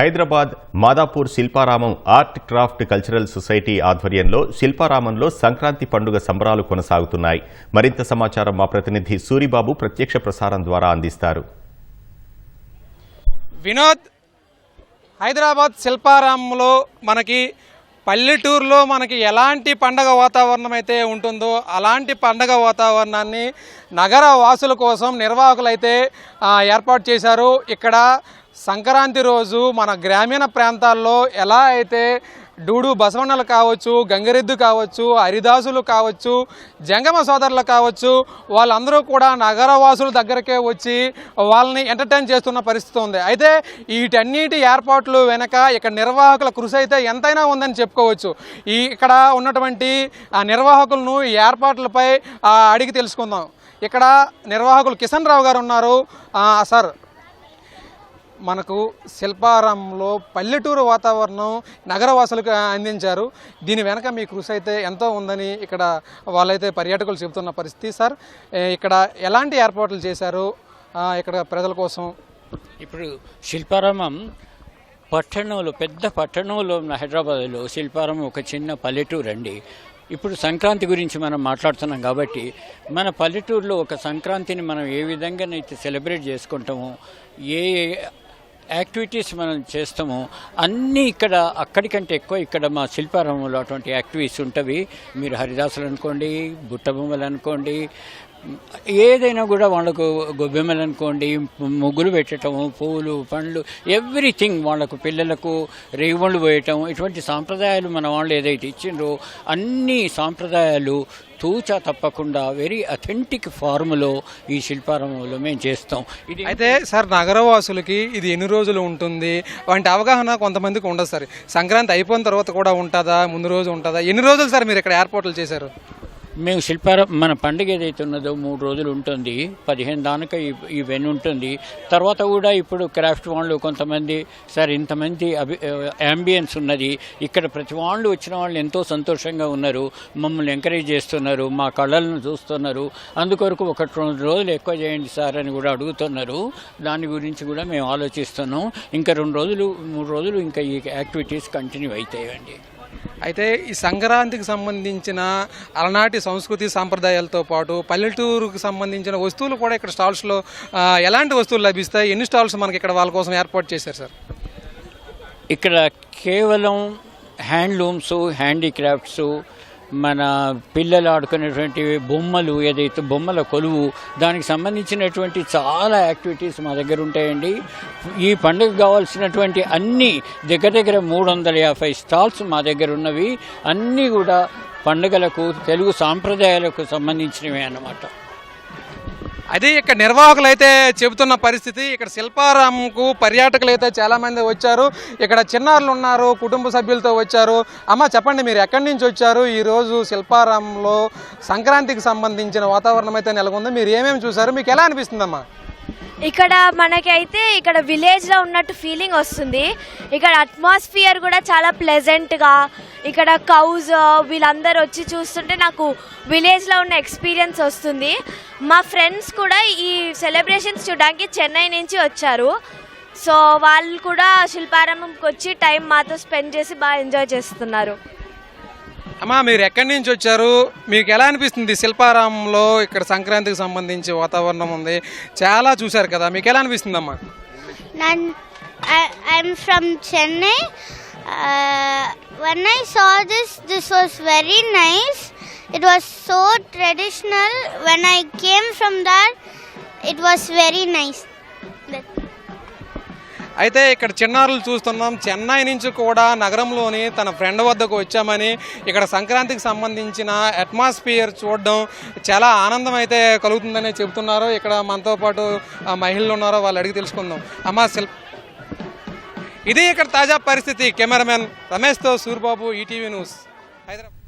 Hyderabad Madhapur Shilparamam art craft cultural society ఆధ్వర్యంలో శిల్పారామంలో సంక్రాంతి పండుగ సంబరాలు కొనసాగుతున్నాయి. మరింత సమాచారం మా ప్రతినిధి సూరిబాబు ప్రత్యక్ష ప్రసారం ద్వారా అందిస్తారు. వినోద్, హైదరాబాద్ శిల్పారామంలో మనకి పల్లెటూరులో మనకి ఎలాంటి పండగ వాతావరణం అయితే ఉంటుందో అలాంటి పండగ వాతావరణాన్ని నగర వాసుల కోసం నిర్వాహకులు అయితే ఏర్పాటు చేశారు. ఇక్కడ సంక్రాంతి రోజు మన గ్రామీణ ప్రాంతాల్లో ఎలా అయితే డూడు బసవన్నలు కావచ్చు, గంగిరెద్దు కావచ్చు, హరిదాసులు కావచ్చు, జంగమ సోదరులు కావచ్చు, వాళ్ళందరూ కూడా నగరవాసుల దగ్గరకే వచ్చి వాళ్ళని ఎంటర్టైన్ చేస్తున్న పరిస్థితి ఉంది. అయితే వీటన్నిటి ఏర్పాట్లు వెనక ఇక్కడ నిర్వాహకుల కృషి అయితే ఎంతైనా ఉందని చెప్పుకోవచ్చు. ఇక్కడ ఉన్నటువంటి నిర్వాహకులను ఈ ఏర్పాట్లపై అడిగి తెలుసుకుందాం. ఇక్కడ నిర్వాహకులు కిషన్ రావు గారు ఉన్నారు. సార్, మనకు శిల్పారామంలో పల్లెటూరు వాతావరణం నగరవాసులకు అందించారు. దీని వెనక మీ కృషి అయితే ఎంతో ఉందని ఇక్కడ వాళ్ళైతే పర్యాటకులు చెబుతున్న పరిస్థితి. సార్, ఇక్కడ ఎలాంటి ఏర్పాట్లు చేశారు ఇక్కడ ప్రజల కోసం? ఇప్పుడు శిల్పారామం పట్టణంలో, పెద్ద పట్టణంలో ఉన్న హైదరాబాద్లో శిల్పారామం ఒక చిన్న పల్లెటూరు అండి. ఇప్పుడు సంక్రాంతి గురించి మనం మాట్లాడుతున్నాం కాబట్టి మన పల్లెటూరులో ఒక సంక్రాంతిని మనం ఏ విధంగానైతే సెలబ్రేట్ చేసుకుంటామో, ఏ యాక్టివిటీస్ మనం చేస్తామో అన్నీ ఇక్కడ అక్కడికంటే ఎక్కువ ఇక్కడ మా శిల్పారామంలో అటువంటి యాక్టివిటీస్ ఉంటవి. మీరు హరిదాసులు అనుకోండి, బుట్ట బొమ్మలు అనుకోండి, ఏదైనా కూడా వాళ్ళకు గొబ్బెమ్మలు అనుకోండి, ముగ్గులు పెట్టడం, పువ్వులు, పండ్లు, ఎవ్రీథింగ్ వాళ్ళకు, పిల్లలకు రేగుబళ్ళు పోయటం, ఇటువంటి సాంప్రదాయాలు మన వాళ్ళు ఏదైతే ఇచ్చిండ్రో అన్ని సాంప్రదాయాలు తూచా తప్పకుండా వెరీ అథెంటిక్ ఫార్ములో ఈ శిల్పారామంలో మేము చేస్తాం. ఇది అయితే సార్, నగరవాసులకి ఇది ఎన్ని రోజులు ఉంటుంది వంటి అవగాహన కొంతమందికి ఉండదు సార్. సంక్రాంతి అయిపోయిన తర్వాత కూడా ఉంటుందా, ముందు రోజు ఉంటుందా, ఎన్ని రోజులు సార్ మీరు ఇక్కడ ఏర్పాట్లు చేశారు? మేము మన పండుగ ఏదైతే ఉన్నదో 3 రోజులు ఉంటుంది. 15 దాకా ఈవెన్ ఉంటుంది. తర్వాత కూడా ఇప్పుడు క్రాఫ్ట్ వాళ్ళు కొంతమంది, సార్ ఇంతమంది యాంబియన్స్ ఉన్నది ఇక్కడ, ప్రతి వాళ్ళు వచ్చిన వాళ్ళు ఎంతో సంతోషంగా ఉన్నారు, మమ్మల్ని ఎంకరేజ్ చేస్తున్నారు, మా కళలను చూస్తున్నారు. అందుకొరకు 1-2 రోజులు ఎక్కువ చేయండి సార్ అని కూడా అడుగుతున్నారు. దాని గురించి కూడా మేము ఆలోచిస్తున్నాం. ఇంకా 2 రోజులు 3 రోజులు ఇంకా ఈ యాక్టివిటీస్ కంటిన్యూ అవుతాయండి. అయితే ఈ సంక్రాంతికి సంబంధించిన అలనాటి సంస్కృతి సాంప్రదాయాలతో పాటు పల్లెటూరుకు సంబంధించిన వస్తువులు కూడా ఇక్కడ స్టాల్స్లో ఎలాంటి వస్తువులు లభిస్తాయి? ఎన్ని స్టాల్స్ మనకి ఇక్కడ వాళ్ళ కోసం ఏర్పాటు చేశారు సార్? ఇక్కడ కేవలం హ్యాండ్లూమ్స్, హ్యాండీక్రాఫ్ట్స్, మన పిల్లలు ఆడుకునేటువంటి బొమ్మలు, ఏదైతే బొమ్మల కొలువు, దానికి సంబంధించినటువంటి చాలా యాక్టివిటీస్ మా దగ్గర ఉంటాయండి. ఈ పండుగ కావాల్సినటువంటి అన్ని దగ్గర 350 స్టాల్స్ మా దగ్గర ఉన్నవి. అన్నీ కూడా పండుగలకు, తెలుగు సాంప్రదాయాలకు సంబంధించినవి అన్నమాట. అదే ఇక్కడ నిర్వాహకులు అయితే చెబుతున్న పరిస్థితి. ఇక్కడ శిల్పారామంకు పర్యాటకులు అయితే చాలామంది వచ్చారు. ఇక్కడ చిన్నారులు ఉన్నారు, కుటుంబ సభ్యులతో వచ్చారు. అమ్మ, చెప్పండి, మీరు ఎక్కడి నుంచి వచ్చారు? ఈరోజు శిల్పారామంలో సంక్రాంతికి సంబంధించిన వాతావరణం అయితే నెలకొంది. మీరు ఏమేమి చూసారు? మీకు ఎలా అనిపిస్తుందమ్మా? ఇక్కడ మనకైతే ఇక్కడ విలేజ్లో ఉన్నట్టు ఫీలింగ్ వస్తుంది. ఇక్కడ అట్మాస్ఫియర్ కూడా చాలా ప్లెజెంట్గా, ఇక్కడ కౌజ్ వీళ్ళందరూ వచ్చి చూస్తుంటే నాకు విలేజ్లో ఉన్న ఎక్స్పీరియన్స్ వస్తుంది. మా ఫ్రెండ్స్ కూడా ఈ సెలబ్రేషన్స్ చూడడానికి చెన్నై నుంచి వచ్చారు. సో వాళ్ళు కూడా శిల్పారామంకి వచ్చి టైం మాతో స్పెండ్ చేసి బాగా ఎంజాయ్ చేస్తున్నారు. అమ్మా, మీరు ఎక్కడి నుంచి వచ్చారు? మీకు ఎలా అనిపిస్తుంది? శిల్పారామంలో ఇక్కడ సంక్రాంతికి సంబంధించి వాతావరణం ఉంది, చాలా చూశారు కదా, మీకు ఎలా అనిపిస్తుంది అమ్మా? I'm from Chennai. When I saw this was very nice. It was so traditional. When I came from there, it was very nice. అయితే ఇక్కడ చిన్నారులు చూస్తున్నాం. చెన్నై నుంచి కూడా నగరంలోని తన ఫ్రెండ్ వద్దకు వచ్చామని, ఇక్కడ సంక్రాంతికి సంబంధించిన అట్మాస్ఫియర్ చూడడం చాలా ఆనందం అయితే కలుగుతుందని చెబుతున్నారు. ఇక్కడ మనతో పాటు మహిళలు ఉన్నారో, వాళ్ళు అడిగి తెలుసుకుందాం. అమ్మా, ఇది ఇక్కడ తాజా పరిస్థితి. కెమెరామెన్ రమేష్తో సూరిబాబు, ఈటీవీ న్యూస్, హైదరాబాద్.